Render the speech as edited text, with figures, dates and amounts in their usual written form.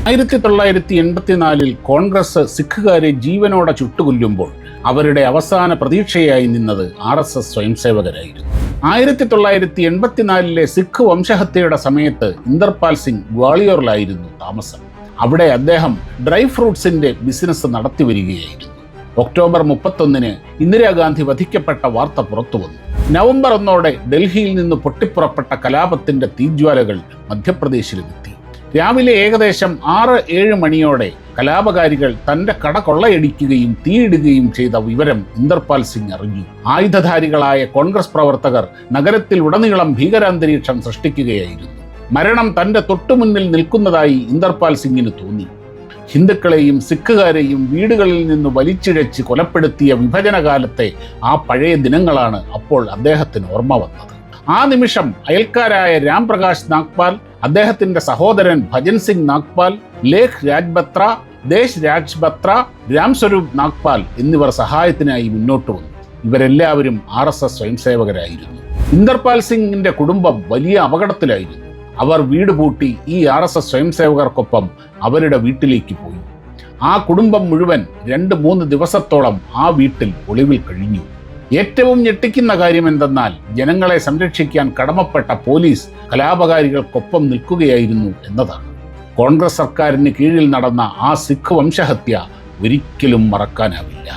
1984 കോൺഗ്രസ് സിഖുകാരെ ജീവനോടെ ചുട്ടുകൊല്ലുമ്പോൾ അവരുടെ അവസാന പ്രതീക്ഷയായി നിന്നത് RSS സ്വയംസേവകരായിരുന്നു. 1984 സിഖ് വംശഹത്യയുടെ സമയത്ത് ഇന്ദർപാൽ സിംഗ് ഗ്വാളിയോറിലായിരുന്നു താമസം. അവിടെ അദ്ദേഹം ഡ്രൈ ഫ്രൂട്ട്സിന്റെ ബിസിനസ് നടത്തി വരികയായിരുന്നു. ഒക്ടോബർ 31 ഇന്ദിരാഗാന്ധി വധിക്കപ്പെട്ട വാർത്ത പുറത്തുവന്നു. നവംബർ 1 ഡൽഹിയിൽ നിന്ന് പൊട്ടിപ്പുറപ്പെട്ട കലാപത്തിന്റെ തീജ്വാലകൾ മധ്യപ്രദേശിലെത്തി. രാവിലെ ഏകദേശം 6-7 മണിയോടെ കലാപകാരികൾ തന്റെ കട കൊള്ളയടിക്കുകയും തീയിടുകയും ചെയ്ത വിവരം ഇന്ദർപാൽ സിംഗ് അറിഞ്ഞു. ആയുധധാരികളായ കോൺഗ്രസ് പ്രവർത്തകർ നഗരത്തിൽ ഉടനീളം ഭീകരാന്തരീക്ഷം സൃഷ്ടിക്കുകയായിരുന്നു. മരണം തന്റെ തൊട്ടുമുന്നിൽ നിൽക്കുന്നതായി ഇന്ദർപാൽ സിംഗിന് തോന്നി. ഹിന്ദുക്കളെയും സിഖുകാരെയും വീടുകളിൽ നിന്ന് വലിച്ചിഴച്ച് കൊലപ്പെടുത്തിയ വിഭജനകാലത്തെ ആ പഴയ ദിനങ്ങളാണ് അപ്പോൾ അദ്ദേഹത്തിന് ഓർമ്മ വന്നത്. ആ നിമിഷം അയൽക്കാരായ രാംപ്രകാശ് നാഗ്പാൽ, അദ്ദേഹത്തിന്റെ സഹോദരൻ ഭജൻ സിംഗ് നാഗ്പാൽ, ലേഖ് രാജ്ബത്ര, ദേശ് രാജ്ബത്ര, രാംസ്വരൂപ് നാഗ്പാൽ എന്നിവർ സഹായത്തിനായി മുന്നോട്ട് വന്നു. ഇവരെല്ലാവരും RSS സ്വയംസേവകരായിരുന്നു. ഇന്ദർപാൽ സിംഗിന്റെ കുടുംബം വലിയ അപകടത്തിലായിരുന്നു. അവർ വീട് പൂട്ടി ഈ RSS സ്വയംസേവകർക്കൊപ്പം അവരുടെ വീട്ടിലേക്ക് പോയി. ആ കുടുംബം മുഴുവൻ 2-3 ദിവസത്തോളം ആ വീട്ടിൽ ഒളിവിൽ കഴിഞ്ഞു. ഏറ്റവും ഞെട്ടിക്കുന്ന കാര്യം എന്തെന്നാൽ ജനങ്ങളെ സംരക്ഷിക്കാൻ കടമപ്പെട്ട പോലീസ് കലാപകാരികൾക്കൊപ്പം നിൽക്കുകയായിരുന്നു എന്നതാണ്. കോൺഗ്രസ് സർക്കാരിന് കീഴിൽ നടന്ന ആ സിഖ് വംശഹത്യ ഒരിക്കലും മറക്കാനാവില്ല.